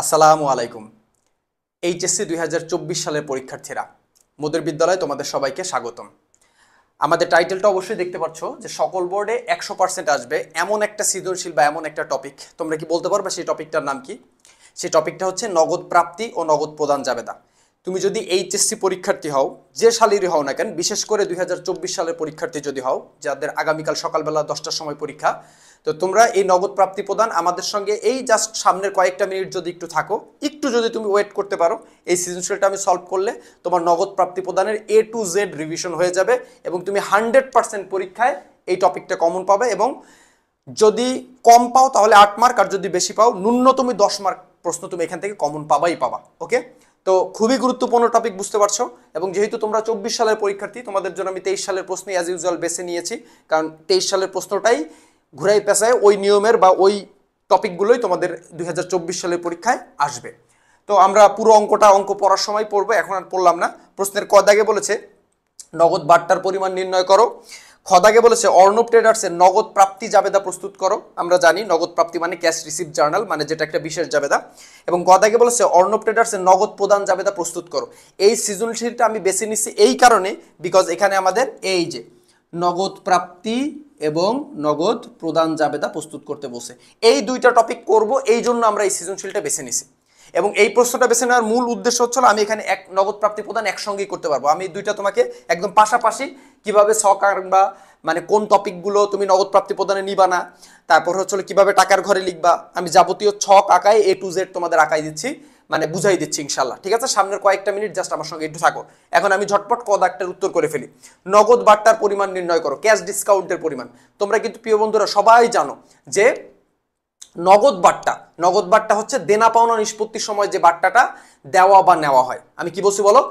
আসসালামু আলাইকুম। এইচএসসি 2024 সালের পরীক্ষার্থীরা, মোদের বিদ্যালয়ে তোমাদের সবাইকে স্বাগতম। আমাদের টাইটেলটা অবশ্যই দেখতে পাচ্ছ যে সকল বোর্ডে 100% আসবে এমন একটা সৃজনশীল বা এমন একটা টপিক। তোমরা কি বলতে পারবে সেই টপিকটার নাম কি? সেই টপিকটা হচ্ছে নগদ প্রাপ্তি ও নগদ প্রদান জাবেদা। তুমি যদি এইচএসসি পরীক্ষার্থী হও, যে সালেরই হও না কেন, বিশেষ করে 2024 সালের পরীক্ষার্থী যদি হও, যাদের আগামীকাল সকালবেলা 10টার সময় পরীক্ষা, তো তোমরা এই নগদ প্রাপ্তি প্রদান আমাদের সঙ্গে এই জাস্ট সামনের কয়েকটা মিনিট যদি একটু থাকো, একটু যদি তুমি ওয়েট করতে পারো, এই সৃজনশীলটা আমি সলভ করলে তোমার নগদ প্রাপ্তি প্রদানের A to Z রিভিশন হয়ে যাবে এবং তুমি 100% পরীক্ষায় এই টপিকটা কমন পাবে। এবং যদি কম পাও তাহলে 8 মার্ক, আর যদি বেশি পাও ন্যূনতম 10 মার্ক প্রশ্ন তুমি এখান থেকে কমন পাবাই পাবা। ওকে, তো খুবই গুরুত্বপূর্ণ টপিক, বুঝতে পারছো। এবং যেহেতু তোমরা 24 সালের পরীক্ষার্থী, তোমাদের জন্য আমি 23 সালের প্রশ্ন অ্যাজ ইউজুয়াল বেছে নিয়েছি, কারণ 23 সালের প্রশ্নটাই ঘুরাই পেঁচায় ওই নিয়মের বা ওই টপিকগুলোই তোমাদের 2024 সালের পরীক্ষায় আসবে। তো আমরা পুরো অঙ্ক পড়ার সময় পড়বো, এখন আর পড়লাম না। প্রশ্নের ক দাগে বলেছে নগদ বাট্টার পরিমাণ নির্ণয় করো। খ দাগে বলেছে অর্ণব ট্রেডার্সের নগদ প্রাপ্তি জাবেদা প্রস্তুত করো। আমরা জানি নগদ প্রাপ্তি মানে ক্যাশ রিসিপ্ট জার্নাল, মানে যেটা একটা বিশেষ জাবেদা। এবং গ দাগে বলেছে অর্ণব ট্রেডার্সের নগদ প্রদান জাবেদা প্রস্তুত করো। এই সৃজনশীলটা আমি বেছে নিচ্ছি এই কারণে, বিকজ এখানে আমাদের এই যে নগদ প্রাপ্তি এবং নগদ প্রদান জাবেদা প্রস্তুত করতে বসে, এই দুইটা টপিক করব, এই জন্য আমরা এই সৃজনশীলটা বেছে নিছি। এবং এই প্রশ্নটা বেছে নেওয়ার মূল উদ্দেশ্য হচ্ছিল আমি এখানে এক নগদ প্রাপ্তি প্রদান একসঙ্গেই করতে পারবো। আমি দুইটা তোমাকে একদম পাশাপাশি কিভাবে ছক আঁকবা, মানে কোন টপিকগুলো তুমি নগদ প্রাপ্তি প্রদানে নিবা না, তারপর হচ্ছে কিভাবে টাকার ঘরে লিখবা, আমি যাবতীয় ছক আঁকায় A to Z তোমাদের আঁকাই দিচ্ছি, মানে বুঝাই দিচ্ছি ইনশাল্লাহ। ঠিক আছে, সামনের কয়েকটা মিনিট জাস্ট আমার সঙ্গে একটু থাকো। এখন আমি ঝটপট ক দাগটার উত্তর করে ফেলি। নগদ বাট্টার পরিমাণ নির্ণয় করো, ক্যাশ ডিসকাউন্টের পরিমাণ। তোমরা কিন্তু প্রিয় বন্ধুরা সবাই জানো যে নগদ বাট্টা হচ্ছে দেনা পাওনা নিষ্পত্তির সময় যে বাট্টাটা দেওয়া বা নেওয়া হয়। আমি কি বলছি বলো?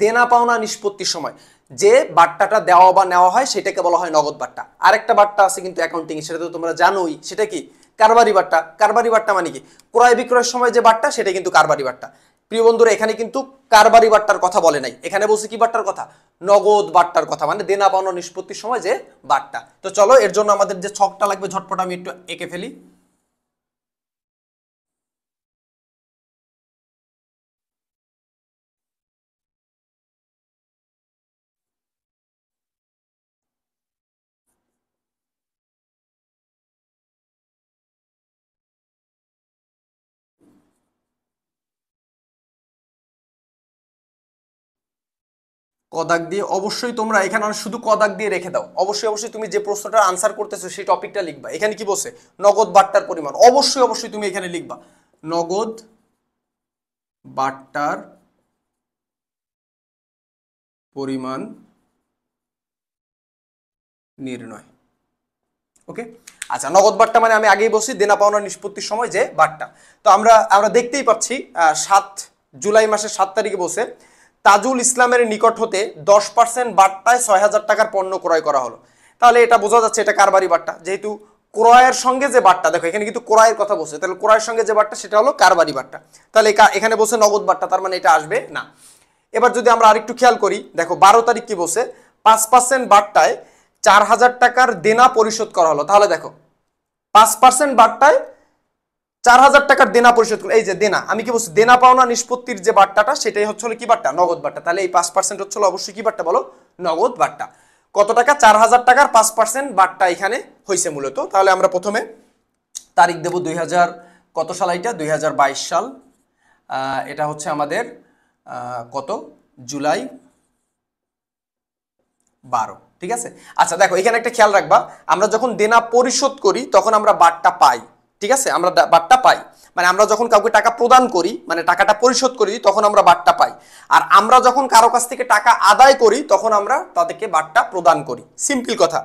দেনা পাওনা নিষ্পত্তির সময় যে বাট্টাটা দেওয়া বা নেওয়া হয় সেটাকে বলা হয় নগদ বাট্টা। আরেকটা বাট্টা আছে কিন্তু অ্যাকাউন্টিং, সেটা তো তোমরা জানোই, সেটা কি? কারবারি বাট্টা। কারবারি বাট্টা মানে কি? ক্রয় বিক্রয়ের সময় যে বাট্টা, সেটা কিন্তু কারবারি বাট্টা। প্রিয় বন্ধুরা, এখানে কিন্তু কারবারি বাট্টার কথা বলে নাই, এখানে বলছে কি বাট্টার কথা? নগদ বাট্টার কথা, মানে দেনা পাওনা নিষ্পত্তির সময় যে বাট্টা। তো চলো, এর জন্য আমাদের যে ছকটা লাগবে ঝটপট আমি একটু এঁকে ফেলি। কদাক দিয়ে অবশ্যই তোমরা এখানে শুধু কদাক দিয়ে রেখে দাও। অবশ্যই তুমি যে প্রশ্নটার আনসার করতেছো সেই টপিকটা লিখবা। এখানে কি বলছে? নগদ বাট্টার পরিমাণ। অবশ্যই তুমি এখানে লিখবা নগদ বাট্টার পরিমাণ নির্ণয়। ওকে, আচ্ছা, নগদ বাট্টা মানে আমি আগেই বলছি দেনা পাওনা নিষ্পত্তির সময় যে বাট্টা। তো আমরা দেখতেই পাচ্ছি 7 জুলাই মাসের 7 তারিখে বসে তাজুল ইসলামের নিকট হতে 10% বাট্টায় 6,000 টাকার পণ্য ক্রয় করা হলো। তাহলে এটা বোঝা যাচ্ছে এটা কারবারি বাট্টা, যেহেতু ক্রয়ের সঙ্গে যে বাট্টা, দেখো এখানে কিন্তু ক্রয়ের কথা বলছে, তাহলে ক্রয়ের সঙ্গে যে বাট্টা সেটা হলো কারবারি বাট্টা। তাহলে এখানে বসে নগদ বাট্টা, তার মানে এটা আসবে না। এবার যদি আমরা আরেকটু খেয়াল করি, দেখো 12 তারিখ কি বসে 5% বাট্টায় 4,000 টাকার দেনা পরিশোধ করা হলো। তাহলে দেখো 5% বাট্টায় 4,000 টাকার দেনা পরিশোধ করলো। এই যে দেনা, আমি কি বলছি? দেনা পাওনা নিষ্পত্তির যে বাট্টাটা সেটাই হচ্ছে কি বাট্টা? নগদ বাট্টা। তাহলে এই 5% হচ্ছে অবশ্যই কি বাট্টা বলো? নগদ বাট্টা। কত টাকা? 4,000 টাকার 5% বাট্টা এখানে হয়েছে মূলত। তাহলে আমরা প্রথমে তারিখ দেব 2000, কত সাল এটা? 2022 সাল। এটা হচ্ছে আমাদের কত? জুলাই 12। ঠিক আছে, আচ্ছা দেখো এখানে একটা খেয়াল রাখবা, আমরা যখন দেনা পরিশোধ করি তখন আমরা বাট্টা পাই। ঠিক আছে, আমরা বাট্টা পাই, মানে আমরা যখন কাউকে টাকা প্রদান করি, মানে টাকাটা পরিশোধ করি, তখন আমরা বাট্টা পাই। আর আমরা যখন কারো কাছ থেকে টাকা আদায় করি তখন আমরা তাদেরকে বাট্টা প্রদান করি। সিম্পল কথা,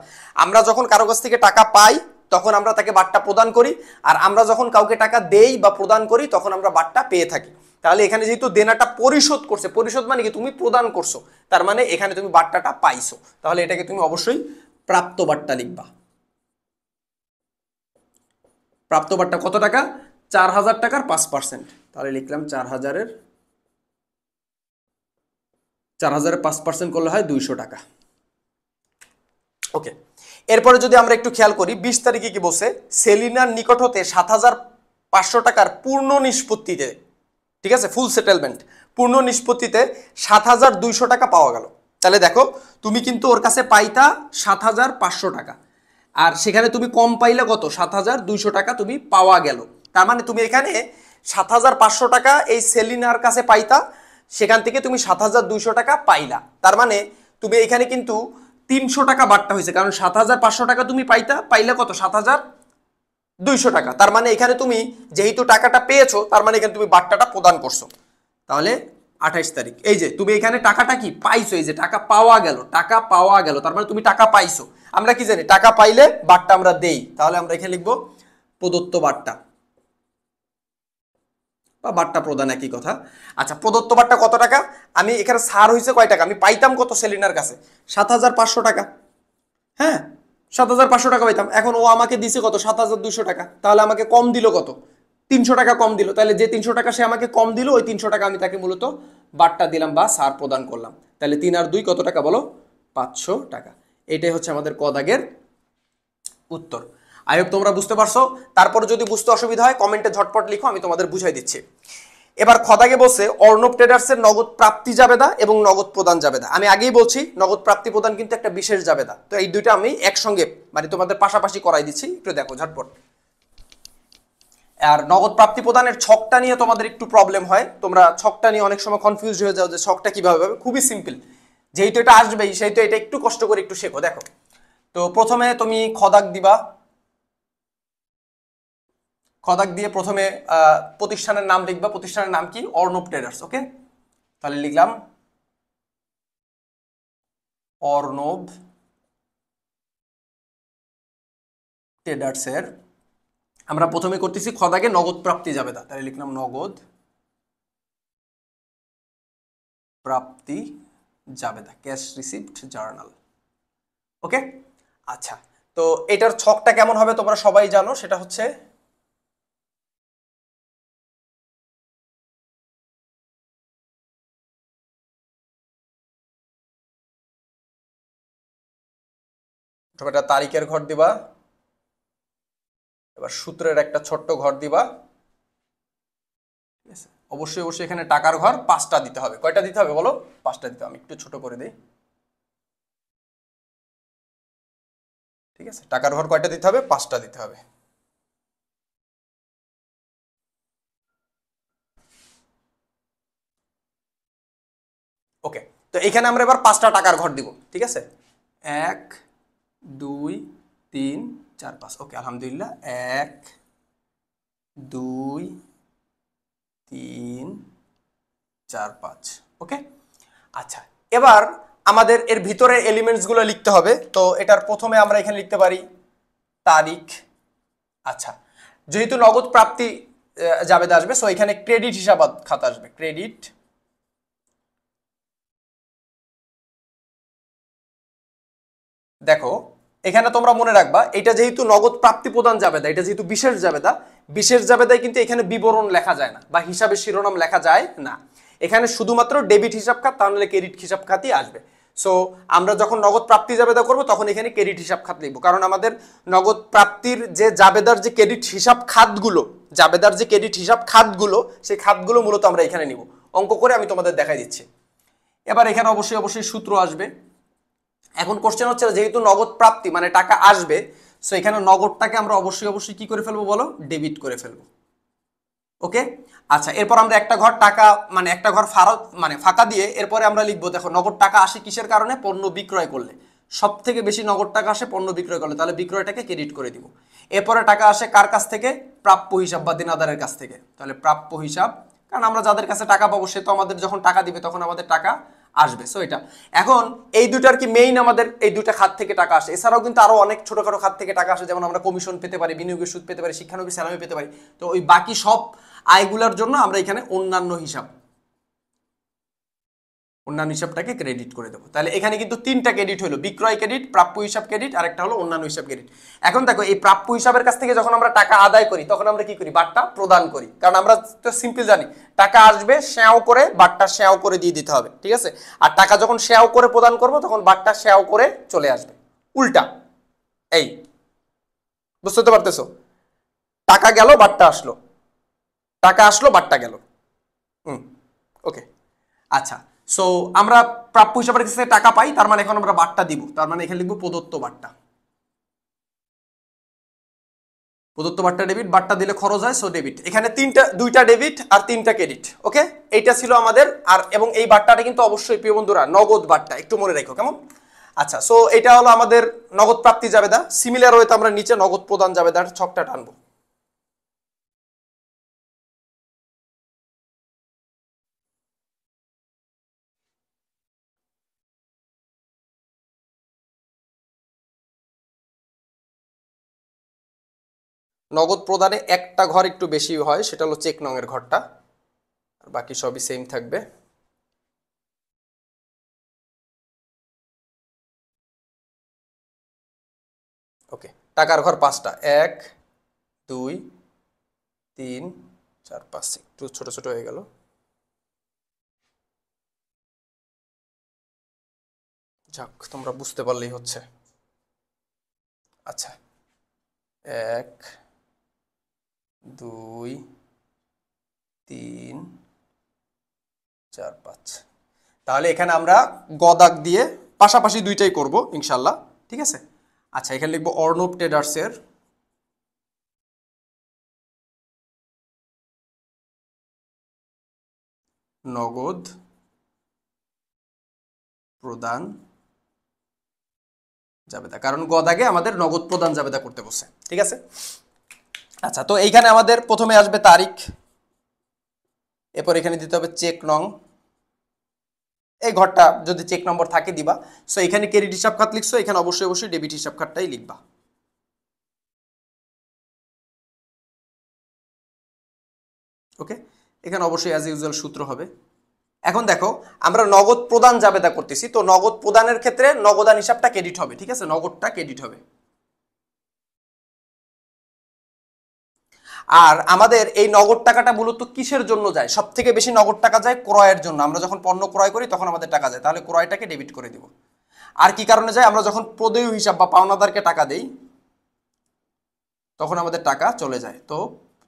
আমরা যখন কারো কাছ থেকে টাকা পাই তখন আমরা তাকে বাট্টা প্রদান করি, আর আমরা যখন কাউকে টাকা দেই বা প্রদান করি তখন আমরা বাট্টা পেয়ে থাকি। তাহলে এখানে যেহেতু দেনাটা পরিশোধ করছে, পরিশোধ মানে কি? তুমি প্রদান করছো, তার মানে এখানে তুমি বাট্টাটা পাইছো। তাহলে এটাকে তুমি অবশ্যই প্রাপ্ত বাট্টা লিখবা। প্রাপ্ত বাট্টা কত টাকা? 4,000 টাকার 5%। তাহলে লিখলাম 4,000-এর 5% করলে হয় 200 টাকা। ওকে, এরপরে যদি আমরা একটু খেয়াল করি 20 তারিখে কি বলছে? সেলিনার নিকট হতে 7,500 টাকার পূর্ণ নিষ্পত্তিতে ঠিক আছে, ফুল সেটেলমেন্ট পূর্ণ নিষ্পত্তিতে 7,200 টাকা পাওয়া গেল। তাহলে দেখো তুমি কিন্তু ওর কাছে পাইতা 7,500 টাকা, আর সেখানে তুমি কম পাইলে কত, 7,200 টাকা তুমি পাওয়া গেল। তার মানে তুমি এখানে 7,500 টাকা এই সেলিনার কাছে পাইতা, সেখান থেকে তুমি 7,200 টাকা পাইলা। তার মানে তুমি এখানে কিন্তু 300 টাকা বাট্টা হয়েছে, কারণ 7,500 টাকা তুমি পাইলে কত, 7,200 টাকা। তার মানে এখানে তুমি যেহেতু টাকাটা পেয়েছো, তার মানে এখানে তুমি বাট্টাটা প্রদান করছো। তাহলে 28 তারিখ, এই যে তুমি এখানে টাকাটা কি পাইছো, এই যে টাকা পাওয়া গেল, টাকা পাওয়া গেল, তার মানে তুমি টাকা পাইছো। আমরা কি জানি, টাকা পাইলে বাট্টা আমরা দেই, তাহলে আমরা এখানে লিখবো প্রদত্ত বাট্টা বা বাট্টা প্রদান, একই কথা। আচ্ছা, প্রদত্ত বাট্টা কত টাকা, আমি এখানে ছাড় হয়েছে কয় টাকা, আমি পাইতাম কত সেলিনার কাছে, 7,500 টাকা। হ্যাঁ, 7,500 টাকা পাইতাম, এখন ও আমাকে দিছে কত, 7,200 টাকা। তাহলে আমাকে কম দিল কত, 300 টাকা কম দিল। তাহলে যে 300 টাকা সে আমাকে কম দিল, ওই 300 টাকা আমি তাকে মূলত বাট্টা দিলাম বা সার প্রদান করলাম। তাহলে 3 আর 2 কত টাকা বলো, 500 টাকা। এটাই হচ্ছে আমাদের ক দাগের উত্তর। আই হোপ তোমরা বুঝতে পারছো। তারপর যদি বুঝতে অসুবিধা হয় কমেন্টে ঝটপট লিখো, আমি তোমাদের বুঝাই দিচ্ছি। এবার খদাগে বলছে অর্ণব ট্রেডার্সের নগদ প্রাপ্তি জাবেদা এবং নগদ প্রদান জাবেদা। আমি আগেই বলছি নগদ প্রাপ্তি প্রদান কিন্তু একটা বিশেষ জাবেদা, তো এই দুইটা আমি একসঙ্গে মানে তোমাদের পাশাপাশি করাই দিচ্ছি, একটু দেখো ঝটপট। আর নগদ প্রাপ্তি প্রদানের ছকটা নিয়ে তোমাদের একটু প্রবলেম হয়, তোমরা ছকটা নিয়ে অনেক সময় কনফিউজ হয়ে যাও যে ছকটা কিভাবে হবে। খুবই সিম্পল, যেহেতু এটা আসবেই সেহেতু এটা একটু কষ্ট করে একটু শেখো। দেখো, তো প্রথমে তুমি খদাগ দিবা, খদাক দিয়ে প্রথমে প্রতিষ্ঠানের নাম লিখবা। প্রতিষ্ঠানের নাম কি, অর্ণব ট্রেডার্স। ওকে, তাহলে লিখলাম অর্ণব ট্রেডার্সের, আমরা প্রথমে করতেছি খদাকে নগদ প্রাপ্তি জাবেদা, তাহলে লিখলাম নগদ প্রাপ্তি জাবেদা, ক্যাশ রিসিপ্ট জার্নাল। ওকে, আচ্ছা, তো এটার ছকটা কেমন হবে তোমরা সবাই জানো, সেটা হচ্ছে একটা তারিখের ঘর দিবা, এবার সূত্রের একটা ছোট্ট ঘর দিবা। ঠিক আছে, অবশ্যই অবশ্যই এখানে টাকার ঘর 5টা দিতে হবে। কয়টা দিতে হবে বলো, 5টা দিতে হবে। আমি একটু ছোট করে দিই। ঠিক আছে, টাকার ঘর কয়টা দিতে হবে, 5টা দিতে হবে। ওকে, তো এখানে আমরা এবার 5টা টাকার ঘর দিব। ঠিক আছে, 1 2 3 4 5। ওকে, আলহামদুলিল্লাহ, 1 2 3 4 5। ওকে, আচ্ছা, এবার আমাদের এর ভিতরে এলিমেন্টস গুলো লিখতে হবে। তো এটার প্রথমে আমরা এখানে লিখতে পারি তারিখ। আচ্ছা, যেহেতু নগদ প্রাপ্তি জাবেদা আসবে, সো এখানে ক্রেডিট হিসাব খাতা আসবে, ক্রেডিট। দেখো, এখানে তোমরা মনে রাখবা, এটা যেহেতু নগদ প্রাপ্তি প্রদান জাবেদা, এটা যেহেতু বিশেষ জাবেদা, বিশেষ জাবেদায় কিন্তু এখানে বিবরণ লেখা যায় না বা হিসাবের শিরোনাম লেখা যায় না। এখানে শুধুমাত্র ডেবিট হিসাব খাত, তাহলে ক্রেডিট হিসাব খাতই আসবে। সো আমরা যখন নগদ প্রাপ্তি জাবেদা করব তখন এখানে ক্রেডিট হিসাব খাত লিখবো, কারণ আমাদের নগদ প্রাপ্তির যে জাবেদার যে ক্রেডিট হিসাব খাতগুলো, জাবেদার যে ক্রেডিট হিসাব খাতগুলো, সেই খাতগুলো মূলত আমরা এখানে নিব। অঙ্ক করে আমি তোমাদের দেখাই দিচ্ছি। এবার এখানে অবশ্যই অবশ্যই সূত্র আসবে। এখন কোশ্চেন হচ্ছে, যেহেতু নগদ প্রাপ্তি মানে টাকা আসবে, সো এখানে নগদটাকে আমরা অবশ্যই অবশ্যই কি করে ফেলবো বলো, ডেবিট করে ফেলবো। ওকে, আচ্ছা, এরপর আমরা একটা ঘর টাকা মানে একটা ঘর ফাঁকা দিয়ে এরপরে আমরা লিখবো, দেখো নগদ টাকা আসে কিসের কারণে, পণ্য বিক্রয় করলে। সব থেকে বেশি নগদ টাকা আসে পণ্য বিক্রয় করলে, তাহলে বিক্রয়টাকে ক্রেডিট করে দিব। এরপরে টাকা আসে কার কাছ থেকে, প্রাপ্য হিসাব বা দেনাদারের কাছ থেকে, তাহলে প্রাপ্য হিসাব, কারণ আমরা যাদের কাছে টাকা পাবো সে তো আমাদের যখন টাকা দিবে তখন আমাদের টাকা আসবে। সো এটা এখন এই দুটার কি মেইন, আমাদের এই দুটা খাত থেকে টাকা আসে। এছাড়াও কিন্তু আরো অনেক ছোটখাটো খাত থেকে টাকা আসে, যেমন আমরা কমিশন পেতে পারি, বিনিয়োগের সুদ পেতে পারি, শিক্ষানবী স্যালামি পেতে পারি। তো ওই বাকি সব আয়গুলোর জন্য আমরা এখানে অন্যান্য হিসাবটাকে ক্রেডিট করে দেবো। তাহলে এখানে কিন্তু 3টা ক্রেডিট হলো, বিক্রয় ক্রেডিট, প্রাপ্য হিসাব ক্রেডিট, আর একটা হলো অন্যান্য হিসাব ক্রেডিট। এখন দেখো, এই প্রাপ্য হিসাবের কাছ থেকে যখন আমরা টাকা আদায় করি তখন আমরা কি করি, বাট্টা প্রদান করি, কারণ আমরা তো সিম্পল জানি টাকা আসবে শ্যাও করে, বাট্টা শ্যাও করে দিয়ে দিতে হবে। ঠিক আছে, আর টাকা যখন শ্যাও করে প্রদান করব তখন বাট্টা শ্যাও করে চলে আসবে, উল্টা। এই বুঝতে পারতেছো, টাকা গেল বাট্টা আসলো, টাকা আসলো বাট্টা গেল। ওকে, আচ্ছা। সো আমরা প্রাপ্য হিসাবের কাছে টাকা পাই, তার মানে এখন আমরা বাট্টা দিব, তার মানে এখানে লিখবো প্রদত্ত বাট্টা। প্রদত্ত বাট্টা ডেবিট, বাট্টা দিলে খরচ হয়, সো ডেবিট। এখানে দুইটা ডেবিট আর 3টা ক্রেডিট। ওকে, এইটা ছিল আমাদের। আর এবং এই বাট্টাটা কিন্তু অবশ্যই প্রিয় বন্ধুরা নগদ বাট্টা, একটু মনে রাখো কেমন। আচ্ছা, সো এটা হলো আমাদের নগদ প্রাপ্তি জাবেদা। সিমিলার ওয়েতে আমরা নিচে নগদ প্রদান জাবেদার ছকটা টানবো। নগদ প্রদানে একটা ঘর একটু বেশি হয়, সেটা হলো চেক নং এর ঘরটা, আর বাকি সবই সেম থাকবে। ওকে, টাকার ঘর 5টা, 1 2 3 4 5, একটু ছোট ছোট হয়ে গেল। যাক, তোমরা বুঝতে পারলেই হচ্ছে। আচ্ছা, 1 2 3 4 5। তাহলে এখানে আমরা গদাক দিয়ে পাশাপাশি দুইটাই করব ইনশাল্লাহ, ঠিক আছে। আচ্ছা, এখানে লিখবো অর্ণব ট্রেডার্সের নগদ প্রদান জাবেদা, কারণ গদাকে আমাদের নগদ প্রদান জাবেদা করতে বসে, ঠিক আছে। আচ্ছা, তো এইখানে আমাদের প্রথমে আসবে তারিখ, এরপর এখানে দিতে হবে চেক নং। এই ঘরটা যদি চেক নম্বর থাকে দিবা। সো এখানে ক্রেডিট হিসাব খাত লিখছো, এখানে অবশ্যই অবশ্যই ডেবিট হিসাব খাতটাই লিখবা। ওকে, এখানে অবশ্যই অ্যাজ ইউজুয়াল সূত্র হবে। এখন দেখো, আমরা নগদ প্রদান জাবেদা করতেছি, তো নগদ প্রদানের ক্ষেত্রে নগদান হিসাবটা ক্রেডিট হবে, ঠিক আছে, নগদটা ক্রেডিট হবে। আর আমাদের এই নগদ টাকাটা মূলত কিসের জন্য যায়? সব থেকে বেশি নগদ টাকা যায় ক্রয়ের জন্য। আমরা যখন পণ্য ক্রয় করি তখন আমাদের টাকা যায়, তাহলে ক্রয়টাকে ডেবিট করে দিব। আর কি কারণে যায়? আমরা যখন প্রদেয় হিসাব বা পাওনাদারকে টাকা দেই তখন আমাদের টাকা চলে যায়, তো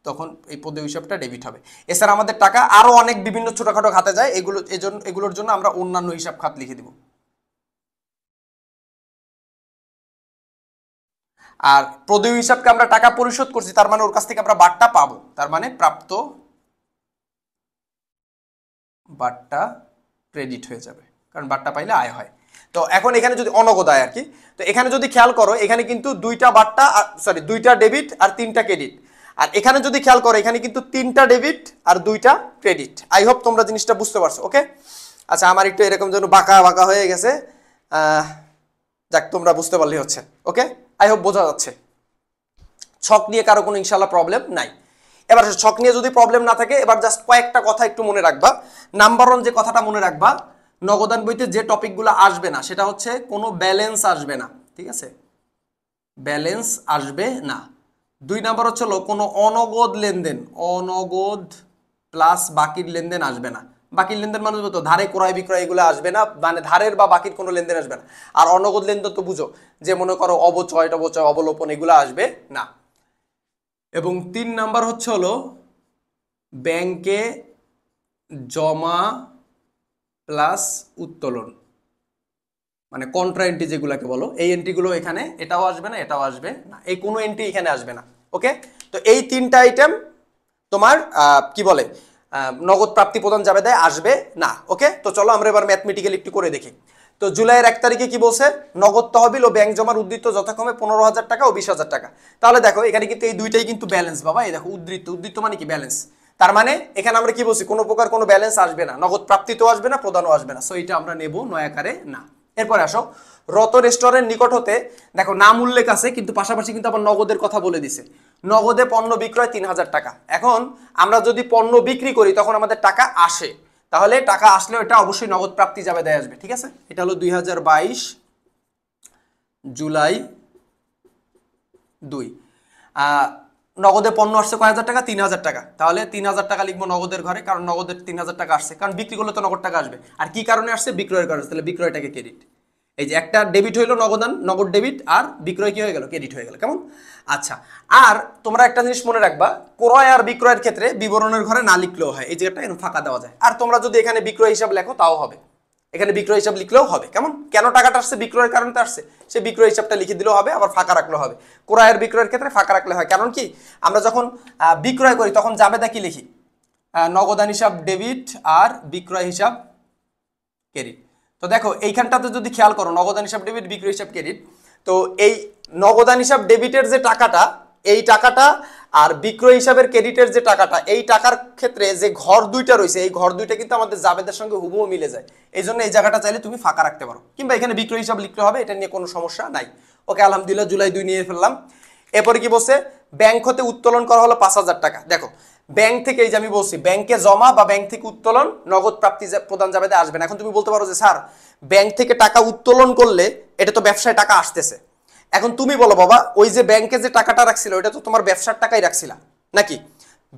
তখন এই প্রদেয় হিসাবটা ডেবিট হবে। এছাড়া আমাদের টাকা আরো অনেক বিভিন্ন ছোটখাটো খাতে যায়, এগুলোর জন্য আমরা অন্যান্য হিসাব খাত লিখে দিব। আর প্রদেয় হিসাবকে আমরা টাকা পরিশোধ করছি, তার মানে ওর কাছ থেকে আমরা বাট্টা পাবো, তার মানে প্রাপ্ত বাট্টা ক্রেডিট হয়ে যাবে, কারণ বাট্টা পাইলে আয় হয়। তো এখন এখানে যদি অনগদ আয় আর কি, তো এখানে যদি খেয়াল করো এখানে কিন্তু দুইটা বাট্টা, সরি দুইটা ডেবিট আর 3টা ক্রেডিট। আর এখানে যদি খেয়াল করো এখানে কিন্তু 3টা ডেবিট আর 2টা ক্রেডিট। আই হোপ তোমরা জিনিসটা বুঝতে পারছো। ওকে, আচ্ছা, আমার একটু এরকম যেন বাঁকা বাঁকা হয়ে গেছে, যাক তোমরা বুঝতে পারলেই হচ্ছে। ওকে, আই হোপ বোঝা যাচ্ছে। ছক নিয়ে কারো কোনো ইনশাল্লাহ প্রবলেম নাই। এবার ছক নিয়ে যদি প্রবলেম না থাকে, এবার জাস্ট কয়েকটা কথা একটু মনে রাখবা। নাম্বার 1 যে কথাটা মনে রাখবা, নগদান বইতে যে টপিকগুলো আসবে না সেটা হচ্ছে কোনো ব্যালেন্স আসবে না, ঠিক আছে, ব্যালেন্স আসবে না। 2 নাম্বার হচ্ছে কোনো অনগদ লেনদেন, অনগদ প্লাস বাকির লেনদেন আসবে না। বাকির লেনদেন মানে তো ধারে ক্রয় বিক্রয় এগুলো আসবে না, মানে ধারের বা বাকির কোনো লেনদেন আসবে না। আর অনগদ লেনদেন তো বুঝো, যে মনে করো অবচয় টবচয় অবলোপন এগুলো আসবে না। এবং 3 নাম্বার হচ্ছে ব্যাংকে জমা প্লাস উত্তোলন, মানে কন্ট্রা এন্ট্রি যেগুলোকে বলো, এই এন্ট্রিগুলো এখানে এটাও আসবে না, এটাও আসবে না, এই কোনো এন্ট্রি এখানে আসবে না। ওকে, তো এই 3টা আইটেম তোমার কি বলে নগদ প্রাপ্তি প্রদান জাবেদায় আসবে না। ওকে, তো চলো আমরা এবার ম্যাথমেটিক্যাল একটু করে দেখি। তো জুলাইয়ের 1 তারিখে কি বলছে? নগদ তহবিল ও ব্যাংক জমার উদ্ধৃত যথাক্রমে 15,000 টাকা ও 20,000 টাকা। তাহলে দেখো এখানে কিন্তু এই দুইটাই কিন্তু ব্যালেন্স বাবা, এই দেখো উদ্ধৃত মানে কি ব্যালেন্স। তার মানে এখানে আমরা কি বলছি? কোনো প্রকার কোনো ব্যালেন্স আসবে না, নগদ প্রাপ্তিতেও আসবে না, প্রদানও আসবে না। সো এটা আমরা নেব নয়াকারে না। এরপরে আসো, রত রেস্টুরেন্ট নিকট হতে, দেখো নাম উল্লেখ আছে কিন্তু পাশাপাশি কিন্তু আবার নগদের কথা বলে দিছে। নগদে পণ্য বিক্রয় 3,000 টাকা। এখন আমরা যদি পণ্য বিক্রি করি তখন আমাদের টাকা আসে, তাহলে টাকা আসলেও এটা অবশ্যই নগদ প্রাপ্তি যাবে দেয় আসবে, ঠিক আছে। এটা হলো 2022 জুলাই 2। নগদে পণ্য আসছে কয় হাজার টাকা? 3,000 টাকা। তাহলে 3,000 টাকা লিখবো নগদের ঘরে, কারণ নগদের 3,000 টাকা আসছে, কারণ বিক্রি করলে তো নগদ টাকা আসবে। আর কি কারণে আসছে? বিক্রয়ের কারণে, তাহলে বিক্রয়টাকে ক্রেডিট। এই যে একটা ডেবিট হইলো নগদান, নগদ ডেবিট, আর বিক্রয় কি হয়ে গেল, ক্রেডিট হয়ে গেল। কেমন? আচ্ছা, আর তোমরা একটা জিনিস মনে রাখবা, ক্রয় আর বিক্রয়ের ক্ষেত্রে বিবরণের ঘরে না লিখলেও হয়, এই জায়গাটা এরকম ফাঁকা দেওয়া যায়। আর তোমরা যদি এখানে বিক্রয় হিসাব লেখো তাও হবে, এখানে বিক্রয় হিসাব লিখলেও হবে। কেমন? কেন টাকাটা আসছে, বিক্রয়ের কারণে আসছে, সে বিক্রয় হিসাবটা লিখে দিলেও হবে, আবার ফাঁকা রাখলেও হবে। ক্রয় আর বিক্রয়ের ক্ষেত্রে ফাঁকা রাখলে হয়, কারণ কি আমরা যখন বিক্রয় করি তখন জাবেদা কি লিখি, নগদান হিসাব ডেবিট আর বিক্রয় হিসাব ক্রেডিট। তো দেখো এইখানটাতে যদি খেয়াল করো, নগদান হিসাব ডেবিট, বিক্রয় হিসাব ক্রেডিট, তো এই নগদান হিসাব ডেবিটের যে টাকাটা, এই টাকাটা আর বিক্রয় হিসাবের ক্রেডিটের যে টাকাটা, এই টাকার ক্ষেত্রে যে ঘর দুইটা রয়েছে, এই ঘর দুইটা কিন্তু আমাদের জাবেদের সঙ্গে হুবহু মিলে যায়। এই জন্য এই জায়গাটা চাইলে তুমি ফাঁকা রাখতে পারো, কিংবা এখানে বিক্রয় হিসাব লিখতে হবে, এটা নিয়ে কোনো সমস্যা নাই। ওকে, আলহামদুলিল্লাহ জুলাই 2 নিয়ে ফেললাম। এরপরে কি বলছে, ব্যাংক হতে উত্তোলন করা হলো 5,000 টাকা। দেখো ব্যাংক থেকে, এই যে আমি বলছি ব্যাংকে জমা বা ব্যাংক থেকে উত্তোলন নগদ প্রাপ্তি প্রদান জাবেদে আসবে না। এখন তুমি বলতে পারো যে স্যার ব্যাংক থেকে টাকা উত্তোলন করলে এটা তো ব্যবসায় টাকা আসতেছে। এখন তুমি বলো বাবা, ওই যে ব্যাংকে যে টাকাটা রাখছিল ওটা তো তোমার ব্যবসার টাকাই রাখছিলা নাকি?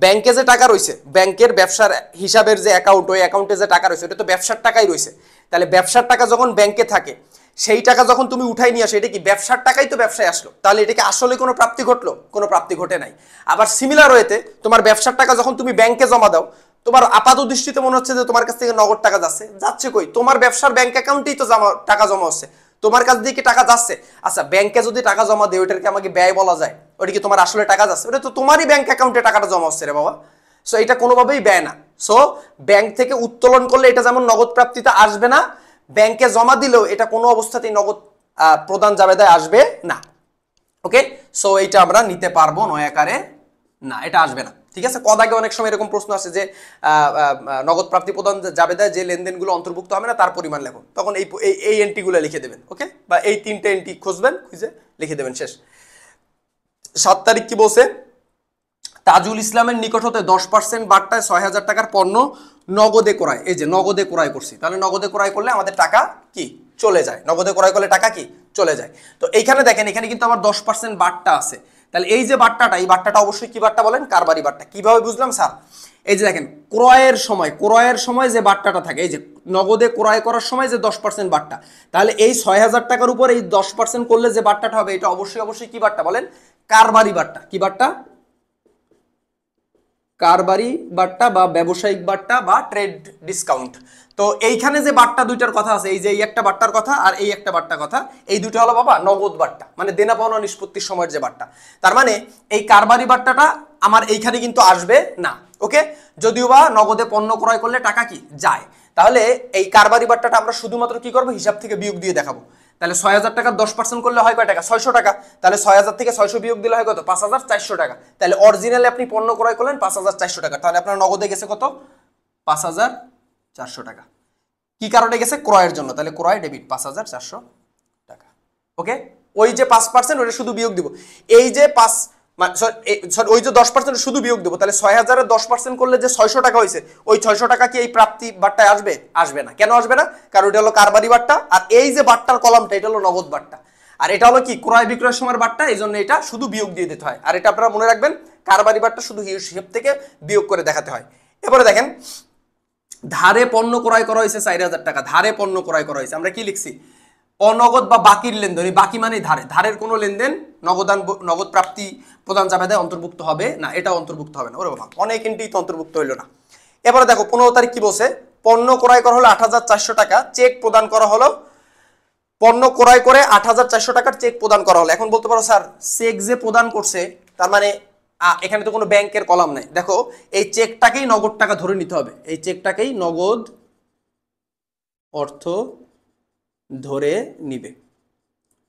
ব্যাংকে যে টাকা রয়েছে, ব্যাংকের ব্যবসার হিসাবের যে অ্যাকাউন্ট, ওই অ্যাকাউন্টে যে টাকা রয়েছে ওটা তো ব্যবসার টাকাই রয়েছে। তাহলে ব্যবসার টাকা যখন ব্যাংকে থাকে, সেই টাকা যখন তুমি উঠাই নিয়ে আসো, এটা কি ব্যবসার টাকাই তো ব্যবসায় আসলো, তাহলে এটা কি আসলে কোনো প্রাপ্তি ঘটলো? কোনো প্রাপ্তি ঘটে নাই। আবার সিমিলার ওয়েতে তোমার ব্যবসার টাকা যখন তুমি ব্যাংকে জমা দাও, তোমার আপাত দৃষ্টিতে মনে হচ্ছে যে তোমার কাছ থেকে নগদ টাকা যাচ্ছে, যাচ্ছে কই? তোমার ব্যবসার ব্যাংক অ্যাকাউন্টেই তো টাকা জমা হচ্ছে, তোমার কাছ দিয়ে কি টাকা যাচ্ছে? আচ্ছা, ব্যাংকে যদি টাকা জমা দেয় ওইটাকে আমাকে ব্যয় বলা যায়? ওটা কি তোমার আসলে টাকা যাচ্ছে? ওটা তো তোমারই ব্যাংক অ্যাকাউন্টে টাকাটা জমা হচ্ছে রে বাবা। সো এটা কোনোভাবেই ব্যয় না। সো ব্যাংক থেকে উত্তোলন করলে এটা যেমন নগদ প্রাপ্তিতে আসবে না, ব্যাংকে জমা দিলেও এটা কোনো অবস্থাতেই নগদ প্রদান জাবেদায় আসবে না। ওকে, সো এইটা আমরা নিতে পারবো নয় আকারে না, এটা আসবে না। ঠিক আছে, কদাগে অনেক সময় এরকম প্রশ্ন আসে যে নগদ প্রাপ্তি প্রদান জাবেদায় যে লেনদেনগুলো অন্তর্ভুক্ত হবে না তার পরিমাণ লেখো, তখন এই এন্ট্রিগুলো লিখে দেবেন। ওকে, বা এই 3টে এন্ট্রি খুঁজবেন, খুঁজে লিখে দেবেন, শেষ। 7 তারিখ কি বলছে, তাজুল ইসলামের নিকট হতে 10% বাট্টায় 6,000 টাকার পণ্য নগদে ক্রয়। এই যে নগদে ক্রয় করছি, তাহলে নগদে ক্রয় করলে আমাদের টাকা কি চলে যায়, নগদে ক্রয় করলে টাকা কি চলে যায়। তো এইখানে দেখেন, এখানে কিন্তু আমার 10% বাট্টা আছে, তাহলে এই যে বাট্টাটা, এই বাট্টাটা অবশ্যই কি বাট্টা বলেন, কারবারি বাট্টা। কিভাবে বুঝলাম স্যার? এই যে দেখেন ক্রয়ের সময় যে বাট্টাটা থাকে, এই যে নগদে ক্রয় করার সময় যে 10% বাট্টা, তাহলে এই 6,000 টাকার উপর এই 10% করলে যে বাট্টাটা হবে, এটা অবশ্যই কি বাট্টা বলেন, কারবারি বাট্টা। কি বাট্টা? কারবারি বাট্টা বা ব্যবসায়িক বাট্টা বা ট্রেড ডিসকাউন্ট। তো এইখানে যে বাট্টা দুইটার কথা আছে, এই যে এই একটা বাট্টার কথা আর এই একটা বাট্টার কথা, এই দুটো হলো বাবা নগদ বাট্টা, মানে দেনা পাওনা নিষ্পত্তির সময়ের যে বাট্টা। তার মানে এই কারবারি বাট্টাটা আমার এইখানে কিন্তু আসবে না। ওকে, যদিও বা নগদে পণ্য ক্রয় করলে টাকা কি যায়, তাহলে এই কারবারি বাট্টাটা আমরা শুধুমাত্র কি করবো, হিসাব থেকে বিয়োগ দিয়ে দেখাবো। তাহলে 6,000 টাকার 10% করলে হয় কয় টাকা, 600 টাকা। তাহলে 6,000 থেকে 600 বিয়োগ দিলে হয় কত, 5,400 টাকা। তাহলে অরিজিনালি আপনি পণ্য ক্রয় করলেন 5,400 টাকা, তাহলে আপনার নগদে গেছে কত, 5,400 টাকা। কি কারণে গেছে, ক্রয়ের জন্য, তাহলে ক্রয় ডেবিট 5,400 টাকা। ওকে, ওই যে 5% ওটা শুধু বিয়োগ দিব, এই যে ওই যে 10% শুধু বিয়োগ দেবো, তাহলে 6,000-এর 10% করলে যে 600 টাকা হয়েছে, ওই 600 টাকা কি এই প্রাপ্তি বাট্টায় আসবে? আসবে না। কেন আসবে না? কারণ এটা হলো কারবারি বাট্টা, আর এই যে বাট্টার কলামটা এটা হলো নগদ বাট্টা, আর এটা হলো কি ক্রয় বিক্রয়ের সময়ের বাট্টা, এই জন্য এটা শুধু বিয়োগ দিয়ে দিতে হয়। আর এটা আপনারা মনে রাখবেন, কারবারি বাট্টা শুধু হিসাব থেকে বিয়োগ করে দেখাতে হয়। এবারে দেখেন, ধারে পণ্য ক্রয় করা হয়েছে 4,000 টাকা, ধারে পণ্য ক্রয় করা হয়েছে, আমরা কি লিখছি, অনগদ বা বাকির লেনদেন। বাকি মানে ধারের কোনো লেনদেন নগদ প্রাপ্তি প্রদান জাবেদায় অন্তর্ভুক্ত হবে না, এটা অন্তর্ভুক্ত হবে না। ওরে বাবা, অনেক এন্ট্রি তো অন্তর্ভুক্ত হইল না। এবারে দেখো 15 তারিখ কি বলছে, পণ্য ক্রয় করা হলো 8,400 টাকা, চেক প্রদান করা হলো, পণ্য ক্রয় করে 8,400 টাকার চেক প্রদান করা হলো। এখন বলতে পারো স্যার চেক যে প্রদান করছে, তার মানে এখানে তো কোনো ব্যাংকের কলাম নাই। দেখো এই চেকটাকেই নগদ টাকা ধরে নিতে হবে, এই চেকটাকেই নগদ অর্থ ধরে নিবে।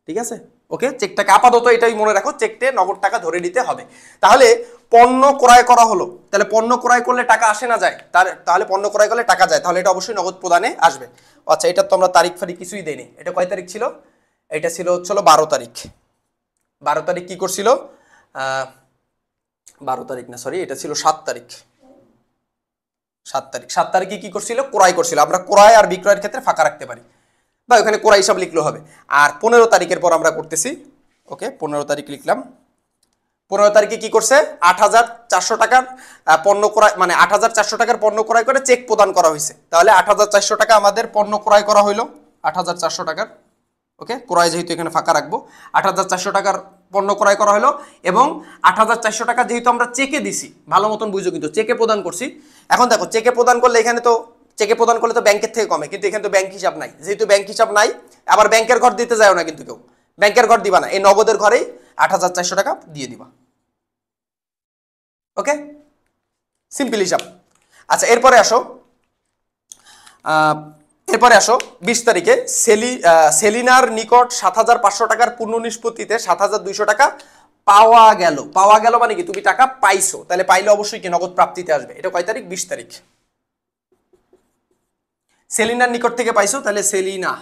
ঠিক আছে, ওকে, চেকটাকে আপাতত এটাই মনে রাখো, চেকটে নগদ টাকা ধরে নিতে হবে। তাহলে পণ্য ক্রয় করা হলো, তাহলে পণ্য ক্রয় করলে টাকা আসে না যায়, তাহলে পণ্য ক্রয় করলে টাকা যায়, তাহলে এটা অবশ্যই নগদ প্রদানে আসবে। আচ্ছা, এটা তো আমরা তারিখ ফারিখ কিছুই দেইনি। এটা কয় তারিখ ছিল, এটা ছিল 12 তারিখ। 12 তারিখ কি করছিল, 12 তারিখ না, সরি, এটা ছিল 7 তারিখ। 7 তারিখে কি করছিল, ক্রয় করছিল। আমরা ক্রয় আর বিক্রয়ের ক্ষেত্রে ফাঁকা রাখতে পারি, বা ওখানে ক্রয় হিসাব লিখলেও হবে। আর 15 তারিখের পর আমরা করতেছি। ওকে, 15 তারিখ লিখলাম। 15 তারিখে কি করছে, 8,400 টাকার পণ্য ক্রয়, মানে 8,400 টাকার পণ্য ক্রয় করে চেক প্রদান করা হয়েছে। তাহলে 8,400 টাকা আমাদের পণ্য ক্রয় করা হইলো, 8,400 টাকার ওকে, ক্রয় যেহেতু এখানে ফাঁকা রাখবো, 8,400 টাকার পণ্য ক্রয় করা হলো এবং 8,400 টাকা যেহেতু আমরা চেকে দিছি, ভালো মতন বুঝো কিন্তু চেকে প্রদান করছি। এখন দেখো চেকে প্রদান করলে এখানে তো চেকে প্রদান করলে তো ব্যাংকের থেকে কমে, কিন্তু এখানে তো ব্যাংক হিসাব নাই, যেহেতু ব্যাংক হিসাব নাই আবার ব্যাংকের ঘর দিতে যাও না, কিন্তু কেউ ব্যাংকের ঘর দিবা না, এই নগদের ঘরেই 8,400 টাকা দিয়ে দিবা। ওকে, সিম্পল হিসাব। আচ্ছা এরপরে আসো, 20 তারিখে সেলিনার নিকট 7,500 টাকার পূর্ণ নিষ্পত্তিতে 7,200 টাকা পাওয়া গেল। পাওয়া গেল মানে কি তুমি টাকা পাইছো, তাহলে পাইলে অবশ্যই কি নগদ প্রাপ্তিতে আসবে। এটা কয় তারিখ? 20 তারিখ। সেলিনার নিকট থেকে পাইছো, তাহলে সেলিনা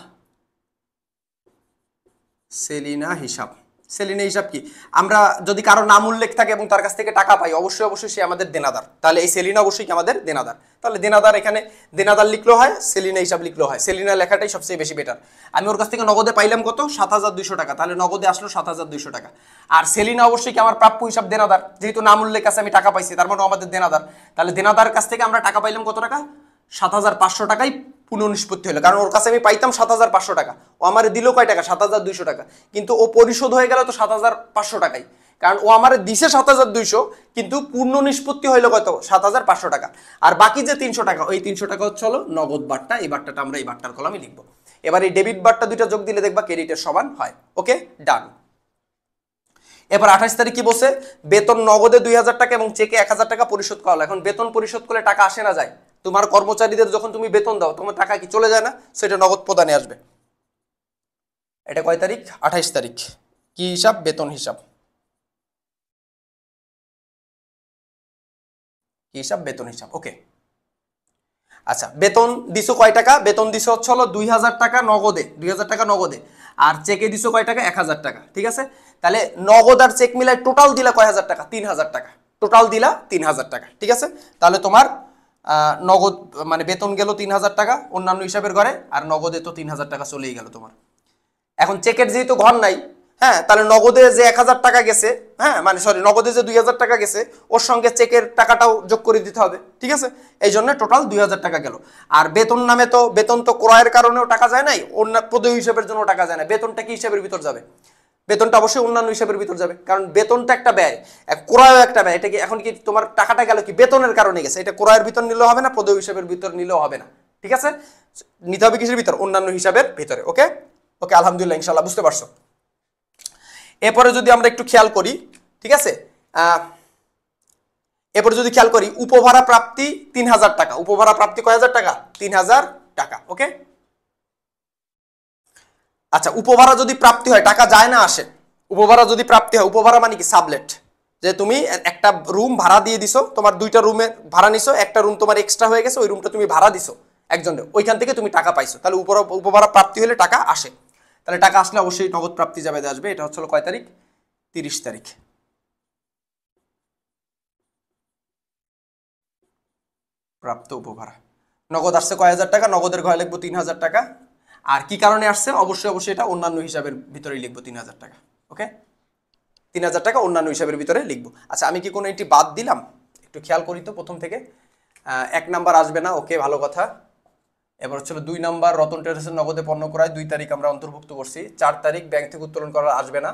হিসাব। সেলিনা হিসাব কি, আমরা যদি কারো নাম উল্লেখ থাকে এবং তার কাছ থেকে টাকা পাই, অবশ্যই সে আমাদের দেনাদার, তাহলে এই সেলিনা অবশ্যই কি আমাদের দেনাদার। তাহলে দেনাদার, এখানে দেনাদার লিখলেও হয়, সেলিনা হিসাব লিখলেও হয়, সেলিনা লেখাটাই সবচেয়ে বেশি বেটার। আমি ওর কাছ থেকে নগদে পাইলাম কত? 7,200 টাকা, তাহলে নগদে আসলো 7,200 টাকা। আর সেলিনা অবশ্যই কি আমার প্রাপ্য হিসাব দেনাদার, যেহেতু নাম উল্লেখ আছে আমি টাকা পাইছি, তার মানে আমাদের দেনাদার। তাহলে দেনাদার কাছ থেকে আমরা টাকা পাইলাম কত টাকা? 7,500 টাকাই পুনঃনিষ্পত্তি হলো, কারণ ওর কাছে আমি পাইতাম 7,500 টাকা, ও আমার দিল কয় টাকা? 7,200 টাকা, কিন্তু ও পরিশোধ হয়ে গেল তো 7,500 টাকাই, কারণ ও আমার দিছে 7,200, কিন্তু পূর্ণ নিষ্পত্তি হইলো কত? 7,500 টাকা। আর বাকি যে 300 টাকা, ওই 300 টাকা হচ্ছে হলো নগদ বারটা, এই বারটাটা আমরা এই বারটার কলামে লিখবো। এবার এই ডেবিট বারটা দুইটা যোগ দিলে দেখবা ক্রেডিটের সমান হয়। ওকে, ডান। এবার 28 তারিখ কি বলছে? বেতন নগদে 2,000 টাকা এবং চেকে 1,000 টাকা পরিশোধ করা হলো। এখন বেতন পরিশোধ করলে টাকা আসে না যায়? তোমার কর্মচারীদের যখন তুমি বেতন দাও, তোমার টাকা কি চলে যায় না? সেটা নগদ প্রদানে আসবে। এটা কয় তারিখ? 28 তারিখ। কি হিসাব? বেতন হিসাব। কি হিসাব? বেতন হিসাব। ওকে, আচ্ছা বেতন দিছো কয় টাকা? বেতন দিছো হচ্ছে হলো 2,000 টাকা নগদে, 2,000 টাকা নগদে, আর চেকে দিছো কয় টাকা? 1,000 টাকা। ঠিক আছে, তাহলে নগদ আর চেক মিলাই টোটাল দিলা কয় হাজার টাকা? 3,000 টাকা। টোটাল দিলা 3,000 টাকা। ঠিক আছে, তাহলে তোমার নগদ মানে বেতন গেল 3,000 টাকা অন্যান্য হিসাবের ঘরে, আর নগদে তো 3,000 টাকা চলেই গেল তোমার। এখন চেকের যেহেতু ঘর নাই, হ্যাঁ, তাহলে নগদে যে 1,000 টাকা গেছে, হ্যাঁ মানে সরি, নগদে যে 2,000 টাকা গেছে, ওর সঙ্গে চেকের টাকাটাও যোগ করে দিতে হবে। ঠিক আছে, এই জন্য টোটাল 2,000 টাকা গেল। আর বেতন নামে তো, বেতন তো ক্রয়ের কারণেও টাকা যায় নাই, অন্য প্রদেয় হিসাবের জন্য টাকা যায় না। বেতনটা কি হিসাবের ভিতর যাবে? বেতনটা অবশ্যই অন্যান্য হিসাবের ভিতর যাবে, কারণ বেতনটা একটা ব্যয়, ক্রয়ও একটা ব্যয়। এটা কি এখন কি তোমার টাকাটা গেল কি বেতনের কারণে গেছে? এটা ক্রয়ের ভিতর নিলেও হবে না, প্রদেয় হিসাবের ভিতর নিলেও হবে না। ঠিক আছে, নিতে হবে কিসের ভিতর? অন্যান্য হিসাবের ভিতরে। ওকে ওকে, আলহামদুলিল্লাহ, ইনশাআল্লাহ বুঝতে পারছো। এরপরে যদি আমরা একটু খেয়াল করি, ঠিক আছে, এরপরে যদি খেয়াল করি, উপভাড়া প্রাপ্তি 3,000 টাকা। উপভাড়া প্রাপ্তি কয় হাজার টাকা? 3,000 টাকা। ওকে, আচ্ছা উপভাড়া যদি প্রাপ্তি হয়, টাকা যায় না আসে, উপভাড়া যদি প্রাপ্তি হয়, উপভাড়া মানে কি? সাবলেট, যে তুমি একটা রুম ভাড়া দিয়ে দিছো, তোমার 2টা রুমে ভাড়া নিছো, একটা রুম তোমার এক্সট্রা হয়ে গেছে, ওই রুমটা তুমি ভাড়া দিছো একজনের, ওইখান থেকে তুমি টাকা পাইছো, তাহলে উপভাড়া প্রাপ্তি হলে টাকা আসে। তাহলে টাকা আসলে অবশ্যই নগদ প্রাপ্তি যাবে আসবে। এটা হচ্ছে কয় তারিখ? 30 তারিখ। প্রাপ্ত উপভাড়া নগদ আসছে কয় হাজার টাকা? নগদের ঘরে লিখবো 3,000 টাকা। আর কি কারণে আসছে? অবশ্যই এটা অন্যান্য হিসাবের ভিতরেই লিখবো 3,000 টাকা। ওকে, 3,000 টাকা অন্যান্য হিসাবের ভিতরে লিখবো। আচ্ছা আমি কি কোনো এটি বাদ দিলাম? একটু খেয়াল করি তো প্রথম থেকে। 1 নাম্বার আসবে না, ওকে ভালো কথা। এবার হচ্ছে 2 নাম্বার, রতন ট্রেডার্সের নগদে পণ্য ক্রয় 2 তারিখ আমরা অন্তর্ভুক্ত করছি। 4 তারিখ ব্যাংক থেকে উত্তোলন করা আসবে না।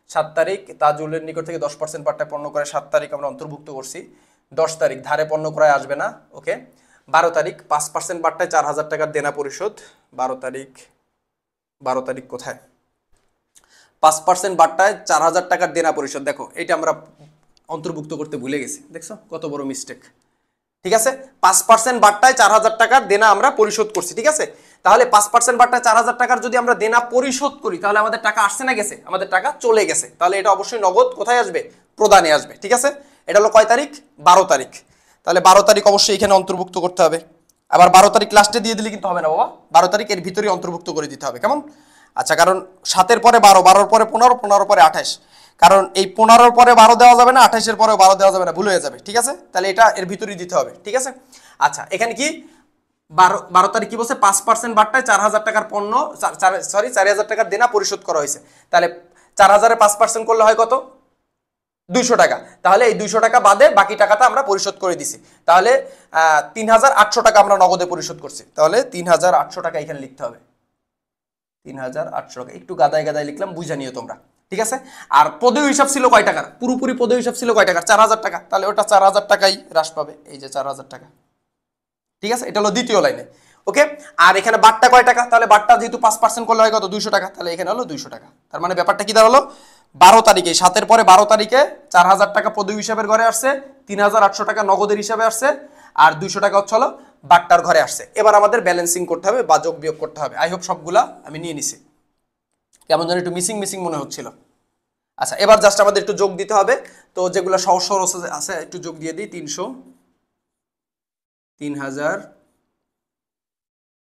7 তারিখ তাজুলের নিকট থেকে 10% পাট্টায় পণ্য ক্রয় 7 তারিখ আমরা অন্তর্ভুক্ত করছি। 10 তারিখ ধারে পণ্য ক্রয় আসবে না। ওকে, 12 তারিখ 5% পাট্টায় 4,000 টাকার দেনা পরিশোধ। 12 তারিখ কোথায়? 5% বাট্টায় 4,000 টাকার দেনা পরিশোধ। দেখো এটা আমরা অন্তর্ভুক্ত করতে ভুলে গেছি, দেখছো কত বড় মিস্টেক। ঠিক আছে, 5% বাট্টায় 4,000 টাকার দেনা আমরা পরিশোধ করছি। ঠিক আছে, তাহলে 5% বাট্টায় 4,000 টাকার যদি আমরা দেনা পরিশোধ করি, তাহলে আমাদের টাকা আসছে না গেছে? আমাদের টাকা চলে গেছে। তাহলে এটা অবশ্যই নগদ কোথায় আসবে? প্রদানে আসবে। ঠিক আছে, এটা হলো কয় তারিখ? 12 তারিখ। তাহলে 12 তারিখ অবশ্যই এখানে অন্তর্ভুক্ত করতে হবে। আবার 12 তারিখ লাস্টে দিয়ে দিলে কিন্তু হবে না বাবা, 12 তারিখ এর ভিতরেই অন্তর্ভুক্ত করে দিতে হবে। কেমন? আচ্ছা, কারণ 7-এর পরে 12, 12-র পরে 15, 15-র পরে 28, কারণ এই 15-র পরে 12 দেওয়া যাবে না, 28-এর পরে 12 দেওয়া যাবে না, ভুল হয়ে যাবে। ঠিক আছে, তাহলে এটা এর ভিতরেই দিতে হবে। ঠিক আছে, আচ্ছা এখানে কি 12 তারিখ কি বলছে? 5% বাট্টায় 4,000 টাকার পণ্য, 4,000 টাকার দেনা পরিশোধ করা হয়েছে। তাহলে 4,000-এ 5% করলে হয় কত? 200 টাকা। তাহলে এই 200 টাকা বাদে বাকি টাকাটা আমরা পরিশোধ করে দিছি। তাহলে 3,800 টাকা আমরা নগদে পরিশোধ করছি। তাহলে 3,800 টাকা এখানে লিখতে হবে। 3,800 টাকা, একটু গাদায় গাদায় লিখলাম, বুঝা নিও তোমরা, ঠিক আছে। আর পদেয় হিসাব ছিল কয় টাকার, পুরোপুরি পদেয় হিসাব ছিল কয় টাকার, 4,000 টাকা, তাহলে ওটা 4,000 টাকাই হ্রাস পাবে, এই যে 4,000 টাকা, ঠিক আছে। এটা হলো দ্বিতীয় লাইনে, ওকে। আর এখানে বাট্টা কয় টাকা, তাহলে বাট্টা যেহেতু 5% করলে হয় কত, 200 টাকা, তাহলে এখানে হলো 200 টাকা। তার মানে ব্যাপারটা কি দাঁড়ালো, 12 তারিখে, 7-এর পরে 12 তারিখে 4,000 টাকা পদবী হিসাবের ঘরে আসছে, 3,800 টাকা নগদের হিসাবে আসছে, আর 200 টাকা হচ্ছে হলো বাট্টার ঘরে আসছে। এবার আমাদের ব্যালেন্সিং করতে হবে বা যোগ বিয়োগ করতে হবে। আই হোপ সবগুলা আমি নিয়ে নিছি, কেমন যেন একটু মিসিং মিসিং মনে হচ্ছিল। আচ্ছা, এবার জাস্ট আমাদের একটু যোগ দিতে হবে, তো যেগুলো সহজ সহজ আছে একটু যোগ দিয়ে দিই। 300, 3,000,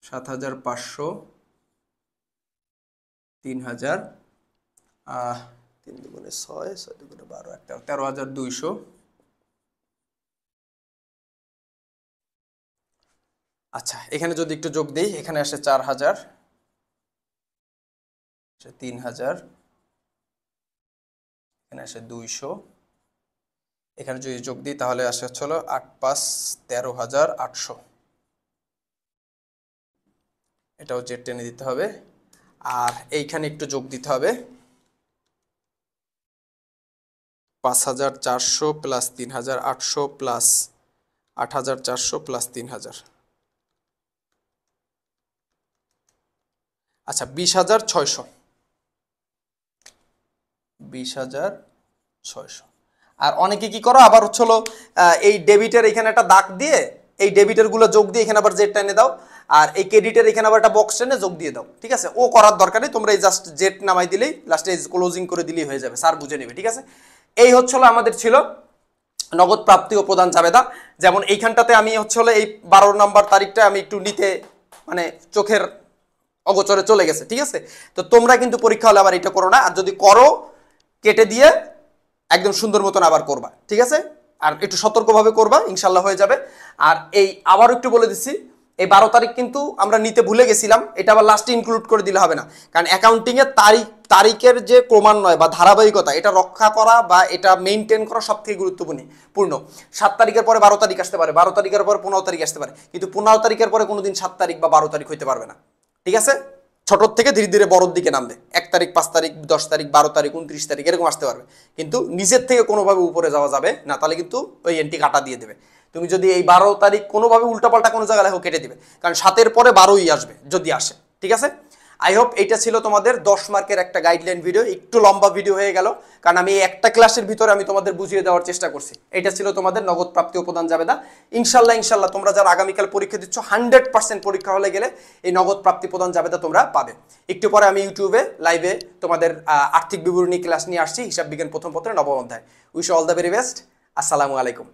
7,500, 3,000, 3 দুগুণে 6, 6 দুগুণে 12, 13,200। আচ্ছা, এখানে যদি একটু যোগ দিই, এখানে আসে 4,000, 3,000, এখানে আসে 200, এখানে যদি যোগ দিই তাহলে আসে হচ্ছে হলো 8, 5, 13,800। এটাও জেড টেনে দিতে হবে। আর এইখানে একটু যোগ দিতে হবে, 5,400 প্লাস 3,800 প্লাস 8,400 প্লাস 3,000, আচ্ছা 20,600, 20,600। আর অনেকে কি করো আবার হচ্ছে হলো এই ডেবিটের এখানে একটা দাগ দিয়ে এই ডেবিটের গুলো যোগ দিয়ে এখানে আবার জেড টেনে দাও, আর এই ক্রেডিটের এখানে আবার একটা বক্স টেনে যোগ দিয়ে দাও, ঠিক আছে। ও করার দরকার নেই, তোমরা এই জাস্ট জেড নামাই দিলেই লাস্টে ক্লোজিং করে দিলেই হয়ে যাবে, স্যার বুঝে নেবে, ঠিক আছে। এই হচ্ছে হলো আমাদের ছিল নগদ প্রাপ্তি ও প্রদান জাবেদা। যেমন এইখানটাতে আমি হচ্ছে হলো এই 12 নম্বর তারিখটা আমি একটু নিতে মানে চোখের অগোচরে চলে গেছে, ঠিক আছে। তো তোমরা কিন্তু পরীক্ষা হলে আবার এটা করো না, আর যদি করো কেটে দিয়ে একদম সুন্দর মতন আবার করবা, ঠিক আছে। আর একটু সতর্কভাবে করবা, ইনশাল্লাহ হয়ে যাবে। আর এই আবারও একটু বলে দিচ্ছি, এই 12 তারিখ কিন্তু আমরা নিতে ভুলে গেছিলাম, এটা আবার লাস্টে ইনক্লুড করে দিলে হবে না, কারণ অ্যাকাউন্টিংয়ের তারিখের যে ক্রমান্বয় বা ধারাবাহিকতা এটা রক্ষা করা বা এটা মেনটেন করা সব থেকে গুরুত্বপূর্ণ। 7 তারিখের পরে 12 তারিখ আসতে পারে, 12 তারিখের পরে 15 তারিখ আসতে পারে, কিন্তু 15 তারিখের পরে কোনোদিন 7 তারিখ বা 12 তারিখ হইতে পারবে না, ঠিক আছে। ছোটোর থেকে ধীরে ধীরে বড়োর দিকে নামবে, 1 তারিখ, 5 তারিখ, 10 তারিখ, 12 তারিখ, 29 তারিখ এরকম আসতে পারবে, কিন্তু নিচের থেকে কোনোভাবে উপরে যাওয়া যাবে না, তাহলে কিন্তু ওই এন্ট্রি কাটা দিয়ে দেবে। তুমি যদি এই 12 তারিখ কোনোভাবে উল্টাপাল্টা কোনো জায়গায় লেখো কেটে দিবে, কারণ 7-এর পরে 12ই আসবে যদি আসে, ঠিক আছে। আই হোপ এইটা ছিল তোমাদের 10 মার্কের একটা গাইডলাইন ভিডিও, একটু লম্বা ভিডিও হয়ে গেল, কারণ আমি একটা ক্লাসের ভিতরে আমি তোমাদের বুঝিয়ে দেওয়ার চেষ্টা করছি। এটা ছিল তোমাদের নগদ প্রাপ্তি ও প্রদান জাবেদা। ইনশাল্লাহ তোমরা যারা আগামীকাল পরীক্ষা দিচ্ছ 100% পরীক্ষা হলে গেলে এই নগদ প্রাপ্তি প্রদান জাবেদা তোমরা পাবে। একটু পরে আমি ইউটিউবে লাইভে তোমাদের আর্থিক বিবরণী ক্লাস নিয়ে আসছি, হিসাব বিজ্ঞান প্রথম পত্রের 9ম অধ্যায়। Wish all the very best. আসসালামু আলাইকুম।